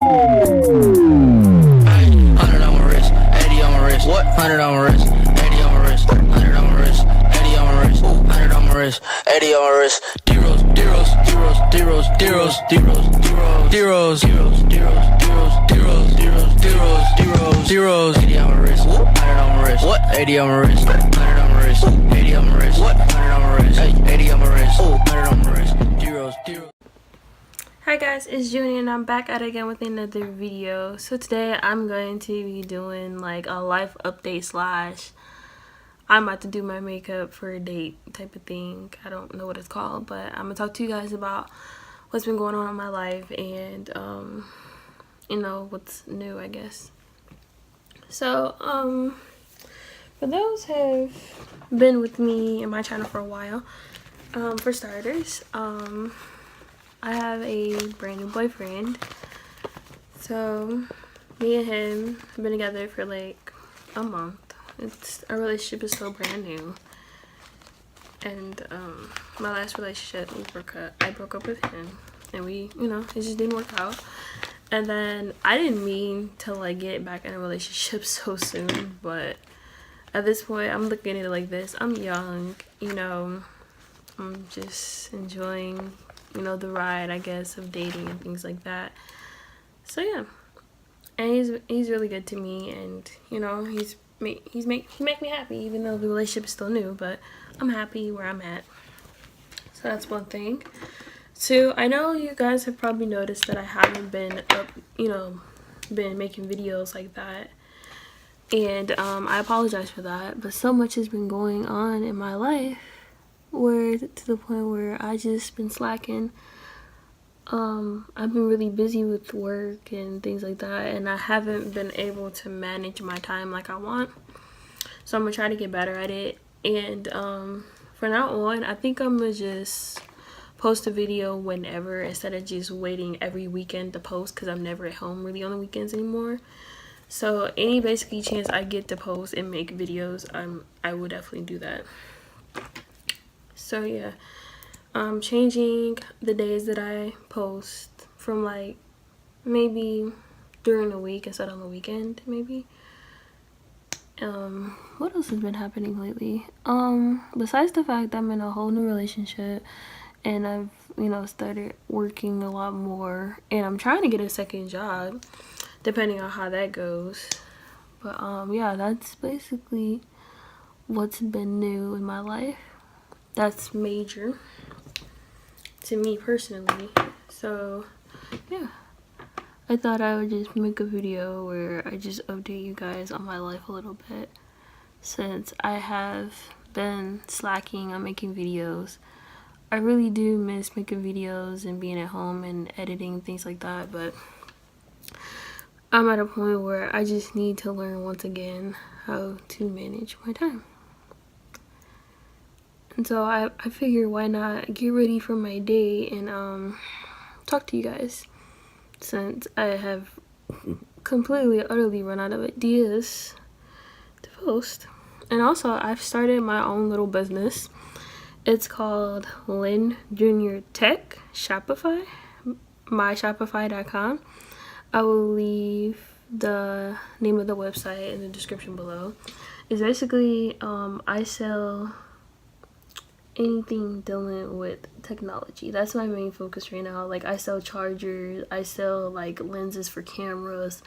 100 on my wrist, 80 on my wrist. What? 100 on my wrist, 80 on my wrist. 100 on my wrist, 80 on my wrist. 100 on my wrist, 80 on my wrist. Zeros, zeros, zeros, zeros, zeros, zeros, zeros, zeros, zeros, zeros, zeros, zeros, zeros, zeros, zeros. 80 on my wrist, 100 on my wrist. What? 80 on my wrist, 100 on my wrist. 80 on my wrist. What? 100 on my wrist. 80 on my wrist. 100 on my wrist. Zeros, zeros. Hi guys, it's Junie and I'm back at it again with another video. So today I'm going to be doing like a life update slash I'm about to do my makeup for a date type of thing. I don't know what it's called, but I'm gonna talk to you guys about what's been going on in my life and you know, what's new, I guess. So for those who have been with me and my channel for a while, for starters, I have a brand new boyfriend. So me and him have been together for like a month. Our relationship is still brand new. And my last relationship, I broke up with him, and we, you know, it just didn't work out. And then I didn't mean to like get back in a relationship so soon, but at this point I'm looking at it like this. I'm young, you know, I'm just enjoying, you know, the ride, I guess, of dating and things like that. So yeah, and he's really good to me, and you know, he make me happy, even though the relationship is still new, but I'm happy where I'm at. So that's one thing. Two, I know you guys have probably noticed that I haven't been been making videos like that, and I apologize for that, but so much has been going on in my life where to the point where I just been slacking. I've been really busy with work and things like that, and I haven't been able to manage my time like I want. So I'm gonna try to get better at it, and from now on I think I'm gonna just post a video whenever, instead of just waiting every weekend to post, because I'm never at home really on the weekends anymore. So any basically chance I get to post and make videos, I will definitely do that. So yeah, I'm changing the days that I post from like maybe during the week instead of on the weekend, maybe. What else has been happening lately? Besides the fact that I'm in a whole new relationship and I've, you know, started working a lot more, and I'm trying to get a second job depending on how that goes. But yeah, that's basically what's been new in my life. That's major to me personally. So yeah, I thought I would just make a video where I just update you guys on my life a little bit, since I have been slacking on making videos. I really do miss making videos and being at home and editing, things like that, but I'm at a point where I just need to learn once again how to manage my time. And so I figured, why not get ready for my day and talk to you guys, since I have completely utterly run out of ideas to post. And also I've started my own little business. It's called Lynn Junior Tech Shopify, myshopify.com. I will leave the name of the website in the description below. It's basically I sell anything dealing with technology. That's my main focus right now. Like, I sell chargers, I sell like lenses for cameras,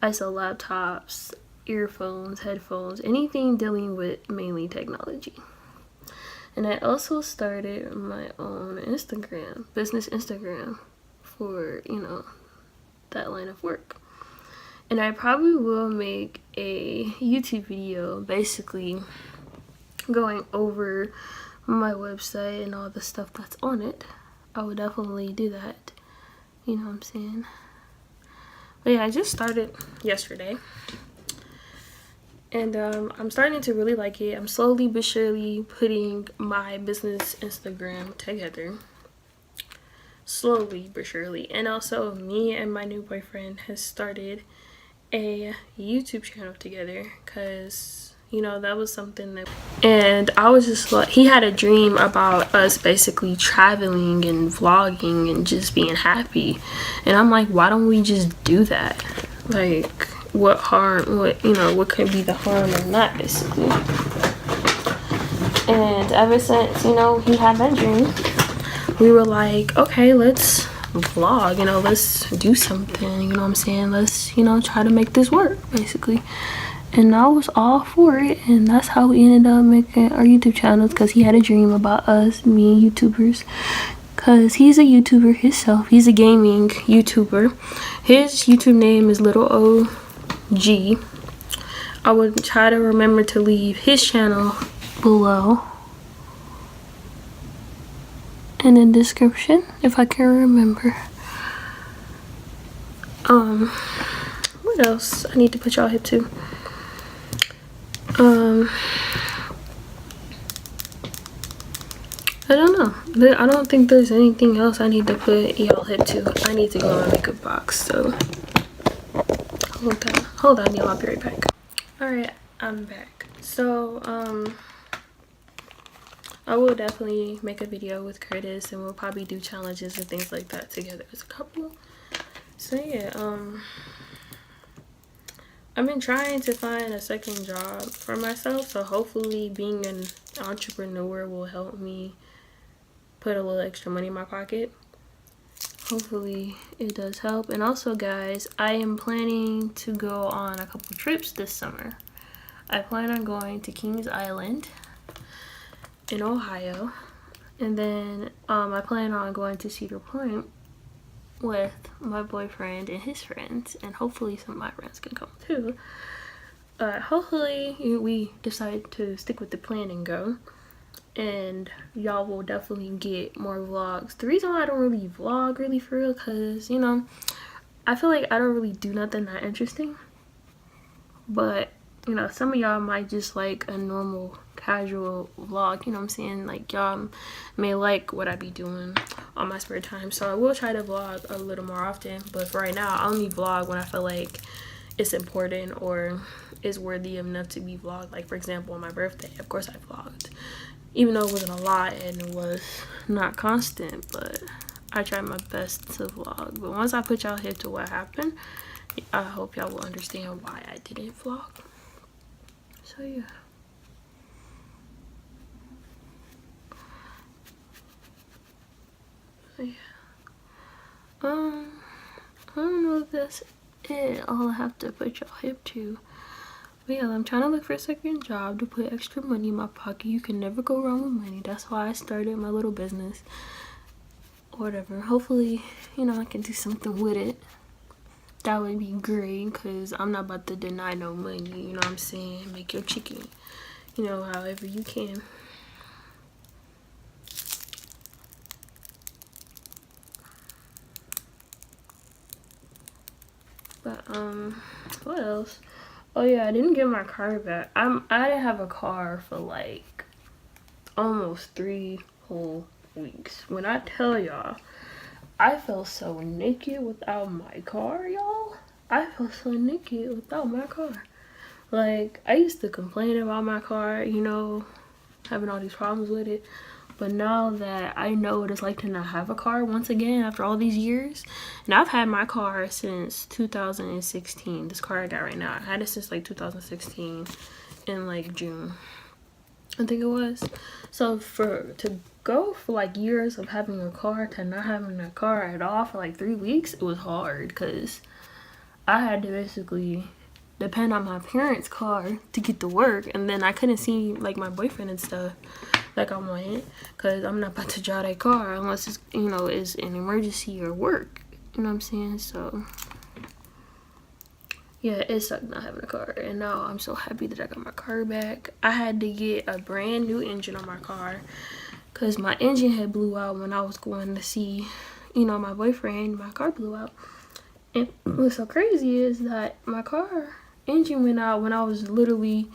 I sell laptops, earphones, headphones, anything dealing with mainly technology. And I also started my own Instagram, business Instagram, for, you know, that line of work. And I probably will make a YouTube video basically going over my website and all the stuff that's on it. I would definitely do that, you know what I'm saying. But yeah, I just started yesterday, and I'm starting to really like it. I'm slowly but surely putting my business Instagram together, slowly but surely. And also, me and my new boyfriend has started a YouTube channel together, because You know, that was something that, and I was just like, he had a dream about us basically traveling and vlogging and just being happy. And I'm like, why don't we just do that? Like, what harm, what could be the harm in that, basically? And ever since, he had that dream, we were like, okay, let's vlog, let's do something, you know what I'm saying? Let's, try to make this work, basically. And I was all for it, and that's how we ended up making our YouTube channels, because he had a dream about us being YouTubers. Because he's a YouTuber himself. He's a gaming YouTuber. His YouTube name is Little OG. I would try to remember to leave his channel below in the description if I can remember. What else I need to put y'all hip to? I don't know. I don't think there's anything else I need to put y'all hip to. I need to go in my makeup box, so hold on, y'all. I'll be right back. Alright, I'm back. So I will definitely make a video with Curtis, and we'll probably do challenges and things like that together as a couple. So yeah, I've been trying to find a second job for myself, so hopefully being an entrepreneur will help me put a little extra money in my pocket. Hopefully it does help. And also, guys, I am planning to go on a couple trips this summer. I plan on going to Kings Island in Ohio, and then I plan on going to Cedar Point with my boyfriend and his friends, and hopefully some of my friends can come too. Hopefully we decide to stick with the plan and go, and y'all will definitely get more vlogs. The reason why I don't really vlog really for real, because I feel like I don't really do nothing that interesting, but some of y'all might just like a normal casual vlog, you know what I'm saying? Like, y'all may like what I be doing on my spare time, so I will try to vlog a little more often. But for right now, I only vlog when I feel like it's important or is worthy enough to be vlogged. Like, for example, on my birthday, of course I vlogged, even though it wasn't a lot and it was not constant, but I tried my best to vlog. But once I put y'all here to what happened, I hope y'all will understand why I didn't vlog. So yeah. I don't know if that's it. All I have to put y'all hip to. But yeah, I'm trying to look for a second job to put extra money in my pocket. You can never go wrong with money. That's why I started my little business. Whatever. Hopefully, I can do something with it. That would be great, because I'm not about to deny no money, you know what I'm saying? Make your chicken, however you can. But what else? Oh yeah, I didn't get my car back. I didn't have a car for like almost 3 whole weeks. When I tell y'all, I felt so naked without my car, y'all. I felt so naked without my car. Like, I used to complain about my car, having all these problems with it. But now that I know what it's like to not have a car once again after all these years, and I've had my car since 2016. This car I got right now, I had it since like 2016 in like June, I think it was. So to go for like years of having a car to not having a car at all for like 3 weeks, it was hard, because I had to basically depend on my parents' car to get to work, and then I couldn't see like my boyfriend and stuff like I wanted, because I'm not about to drive that car unless it's is an emergency or work, you know what I'm saying? So yeah, it sucked not having a car, and now I'm so happy that I got my car back. I had to get a brand new engine on my car, because my engine had blew out when I was going to see my boyfriend. My car blew out, and what's so crazy is that my car engine went out when I was literally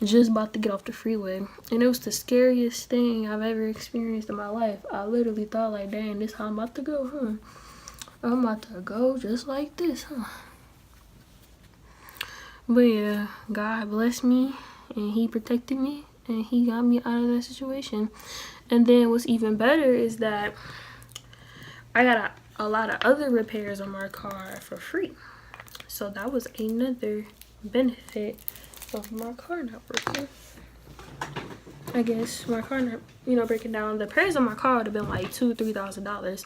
just about to get off the freeway, and it was the scariest thing I've ever experienced in my life. I literally thought like, dang, this how I'm about to go, huh? I'm about to go just like this, huh? But yeah, God bless me and he protected me and he got me out of that situation. And then what's even better is that I got a lot of other repairs on my car for free. So that was another benefit of my car not working. I guess my car not, you know, breaking down. The repairs on my car would have been like $2,000-$3,000,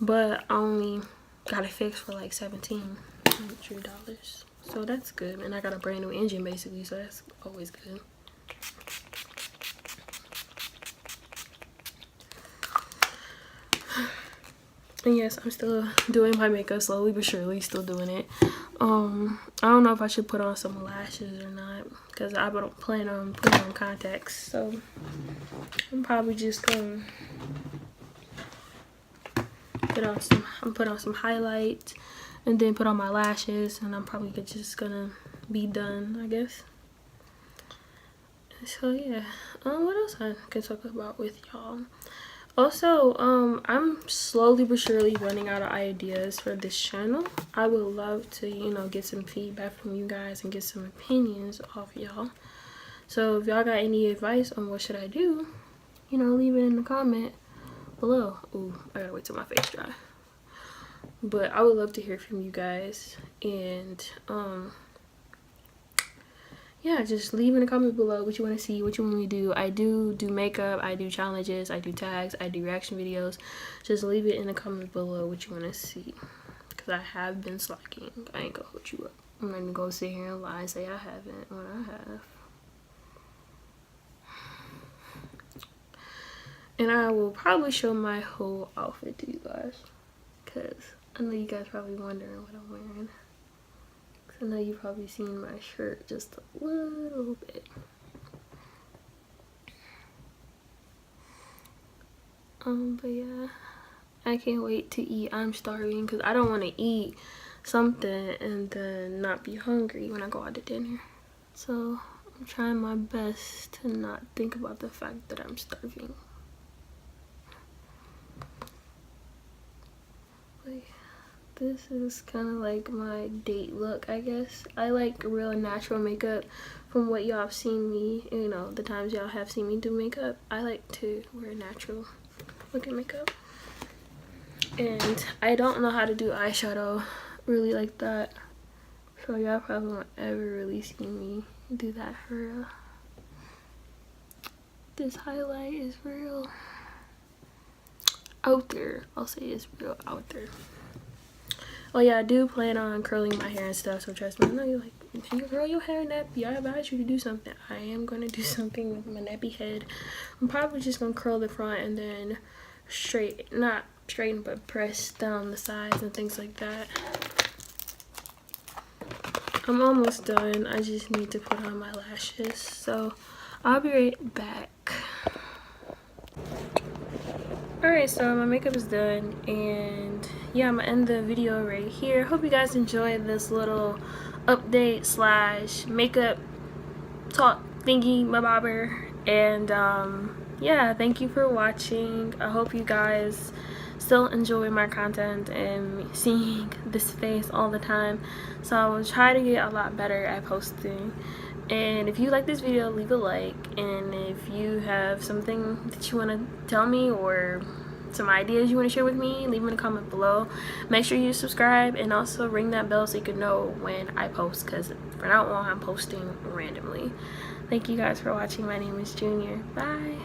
but I only got it fixed for like $1,700. So that's good. And I got a brand new engine basically, so that's always good. And yes, I'm still doing my makeup slowly but surely, still doing it. I don't know if I should put on some lashes or not, because I don't plan on putting on contacts. So I'm probably just gonna put on some highlight and then put on my lashes, and I'm probably just gonna be done, I guess. So yeah, what else I can talk about with y'all? Also, I'm slowly but surely running out of ideas for this channel. I would love to, you know, get some feedback from you guys and get some opinions off y'all. So if y'all got any advice on what should I do, you know, leave it in the comment below. Ooh, I gotta wait till my face dry. But I would love to hear from you guys, and yeah, just leave in the comment below what you want to see, what you want me to do. I do makeup, I do challenges, I do tags, I do reaction videos. Just leave it in the comment below what you want to see, because I have been slacking. I ain't gonna hold you up. I'm not even gonna sit here and lie and say I haven't when I have. And I will probably show my whole outfit to you guys, because I know you guys probably wondering what I'm wearing. I know you've probably seen my shirt just a little bit. But yeah, I can't wait to eat. I'm starving because I don't want to eat something and then not be hungry when I go out to dinner. So I'm trying my best to not think about the fact that I'm starving. Like, this is kind of like my date look, I guess. I like real natural makeup. From what y'all have seen me, you know, the times y'all have seen me do makeup, I like to wear natural looking makeup. And I don't know how to do eyeshadow really like that, so y'all probably won't ever really see me do that for real. This highlight is real out there. I'll say it's real out there. Oh yeah, I do plan on curling my hair and stuff, so trust me. I know you're like, can you curl your hair nappy? I've asked you to do something. I am gonna do something with my nappy head. I'm probably just gonna curl the front and then not straighten, but press down the sides and things like that. I'm almost done. I just need to put on my lashes, so I'll be right back. Alright, so my makeup is done, and yeah, I'm gonna end the video right here. Hope you guys enjoyed this little update slash makeup talk thingy bobber. And yeah, thank you for watching. I hope you guys still enjoy my content and seeing this face all the time. So I will try to get a lot better at posting. And if you like this video, leave a like, and if you have something that you want to tell me or some ideas you want to share with me, leave them in the comment below. Make sure you subscribe and also ring that bell so you can know when I post, because from now on I'm posting randomly. Thank you guys for watching. My name is Junior. Bye.